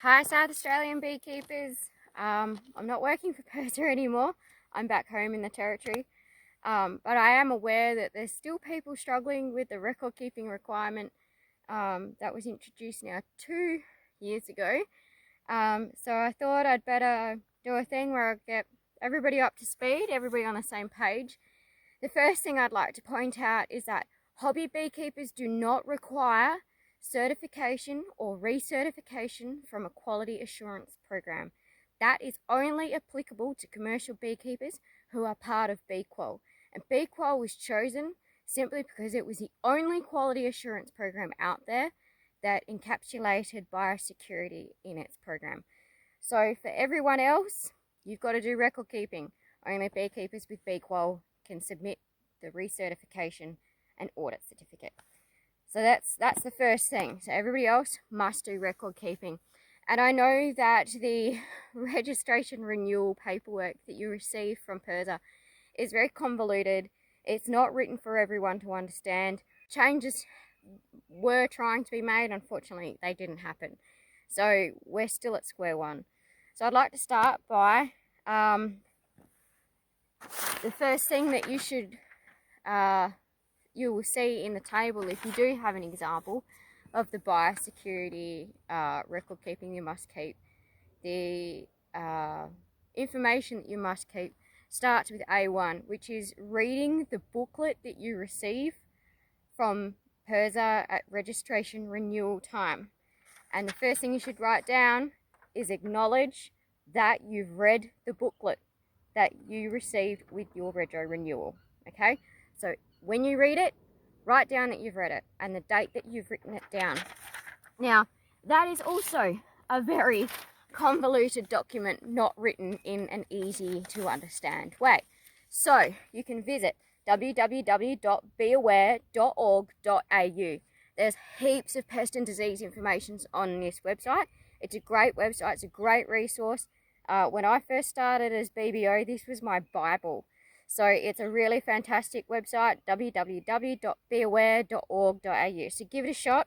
Hi South Australian beekeepers. I'm not working for PIRSA anymore. I'm back home in the territory. But I am aware that there's still people struggling with the record keeping requirement that was introduced now 2 years ago. So I thought I'd better do a thing where I get everybody up to speed, everybody on the same page. The first thing I'd like to point out is that hobby beekeepers do not require certification or recertification from a quality assurance program. That is only applicable to commercial beekeepers who are part of BeeQual. And BeeQual was chosen simply because it was the only quality assurance program out there that encapsulated biosecurity in its program. So for everyone else, you've got to do record keeping. Only beekeepers with BeeQual can submit the recertification and audit certificate. So that's the first thing. So everybody else must do record keeping. And I know that the registration renewal paperwork that you receive from PIRSA is very convoluted. It's not written for everyone to understand. Changes were trying to be made. Unfortunately, they didn't happen. So we're still at square one. So I'd like to start by the first thing that you will see in the table, if you do have an example of the biosecurity record keeping you must keep, the information that you must keep starts with A1, which is reading the booklet that you receive from PIRSA at registration renewal time. And the first thing you should write down is acknowledge that you've read the booklet that you received with your rego renewal. Okay, so when you read it, write down that you've read it and the date that you've written it down. Now, that is also a very convoluted document, not written in an easy to understand way. So you can visit www.beaware.org.au. There's heaps of pest and disease information on this website. It's a great website, it's a great resource. When I first started as BBO, this was my Bible. So it's a really fantastic website, www.beaware.org.au. So give it a shot.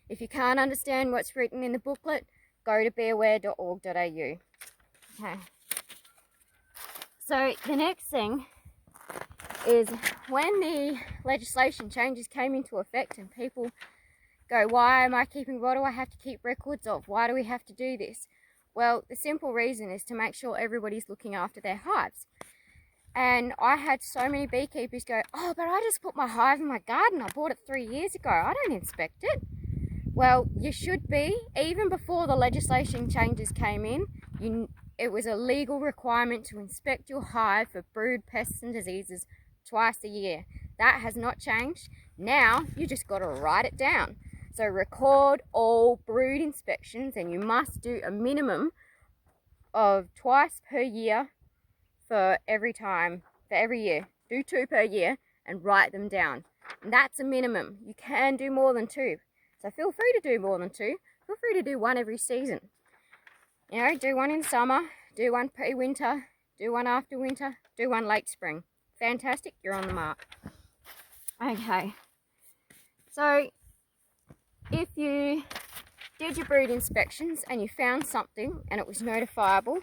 If you can't understand what's written in the booklet, go to beaware.org.au. Okay. So the next thing is when the legislation changes came into effect and people go, why am I keeping, what do I have to keep records of? Why do we have to do this? Well, the simple reason is to make sure everybody's looking after their hives. And I had so many beekeepers go, oh, but I just put my hive in my garden. I bought it 3 years ago. I don't inspect it. Well, you should be. Even before the legislation changes came in, it was a legal requirement to inspect your hive for brood pests and diseases twice a year. That has not changed. Now, you just got to write it down. So record all brood inspections, and you must do a minimum of twice per year for every year. Do 2 per year and write them down. And that's a minimum. You can do more than 2. So feel free to do more than 2. Feel free to do 1 every season. You know, do 1 in summer, do 1 pre-winter, do 1 after winter, do 1 late spring. Fantastic, you're on the mark. Okay. So if you did your brood inspections and you found something and it was notifiable,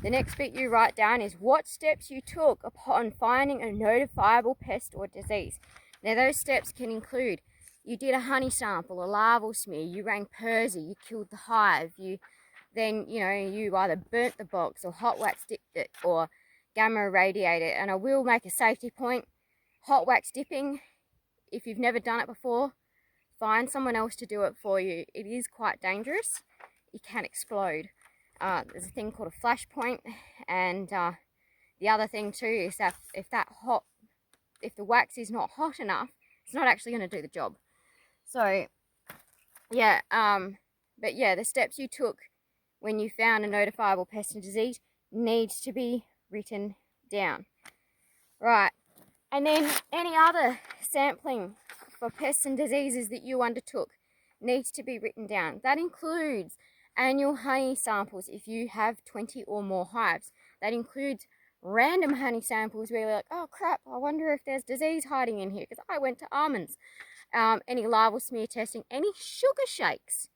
the next bit you write down is what steps you took upon finding a notifiable pest or disease. Now those steps can include you did a honey sample, a larval smear, you rang PIRSA, you killed the hive, you either burnt the box or hot wax dipped it or gamma irradiated it. And I will make a safety point, hot wax dipping, if you've never done it before, find someone else to do it for you. It is quite dangerous. It can explode. There's a thing called a flash point, and the other thing too is that if the wax is not hot enough, it's not actually going to do the job. So yeah, but yeah, the steps you took when you found a notifiable pest and disease needs to be written down. Right, and then any other sampling for pests and diseases that you undertook needs to be written down. That includes annual honey samples if you have 20 or more hives. That includes random honey samples where you're like, oh crap, I wonder if there's disease hiding in here because I went to almonds. Any larval smear testing, any sugar shakes.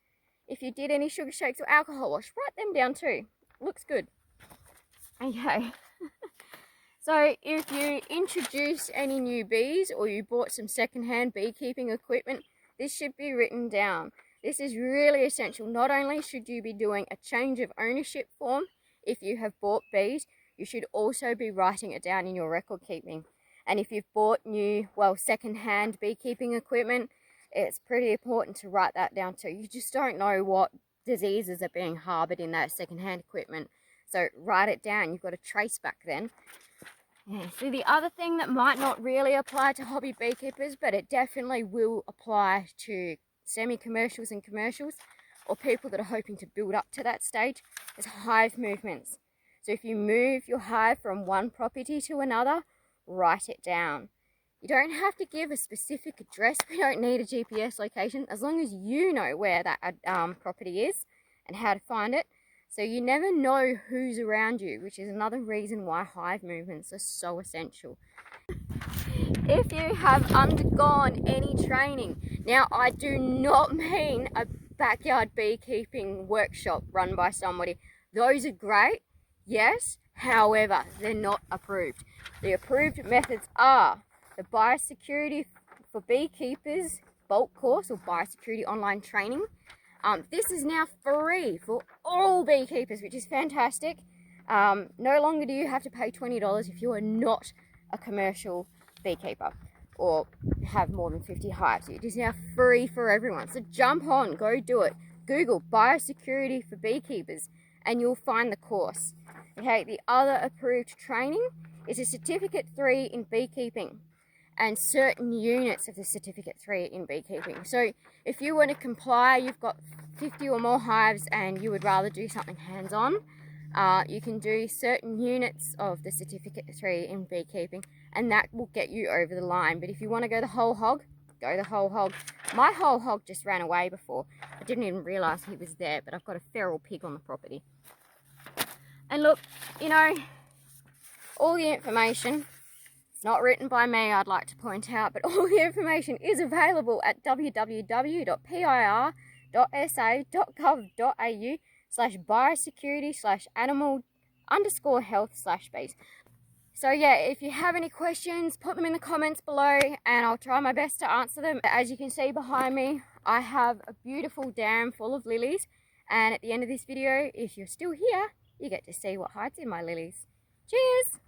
If you did any sugar shakes or alcohol wash, write them down too. Looks good. Okay. So if you introduced any new bees or you bought some secondhand beekeeping equipment, this should be written down. This is really essential. Not only should you be doing a change of ownership form if you have bought bees, you should also be writing it down in your record keeping. And if you've bought new, well, secondhand beekeeping equipment, it's pretty important to write that down too. You just don't know what diseases are being harbored in that secondhand equipment. So write it down. You've got to trace back then. Yeah, so the other thing that might not really apply to hobby beekeepers, but it definitely will apply to semi-commercials and commercials, or people that are hoping to build up to that stage, is hive movements. So if you move your hive from one property to another, write it down. You don't have to give a specific address. We don't need a GPS location, as long as you know where that property is and how to find it. So you never know who's around you, which is another reason why hive movements are so essential. If you have undergone any training, now I do not mean a backyard beekeeping workshop run by somebody. Those are great, yes, however, they're not approved. The approved methods are the Biosecurity for Beekeepers bulk course or Biosecurity online training. This is now free for all beekeepers, which is fantastic. No longer do you have to pay $20 if you are not a commercial beekeeper or have more than 50 hives. It is now free for everyone. So jump on, go do it. Google Biosecurity for Beekeepers and you'll find the course. Okay, the other approved training is a Certificate 3 in beekeeping and certain units of the Certificate 3 in beekeeping. So if you want to comply, you've got 50 or more hives and you would rather do something hands-on, you can do certain units of the Certificate 3 in beekeeping and that will get you over the line. But if you want to go the whole hog, go the whole hog. My whole hog just ran away before. I didn't even realise he was there, but I've got a feral pig on the property. And look, you know, all the information, it's not written by me, I'd like to point out, but all the information is available at www.pir.sa.gov.au/biosecurity/animal_health/bees. So yeah, if you have any questions, put them in the comments below and I'll try my best to answer them. As you can see behind me, I have a beautiful dam full of lilies, and at the end of this video, if you're still here, you get to see what hides in my lilies. Cheers!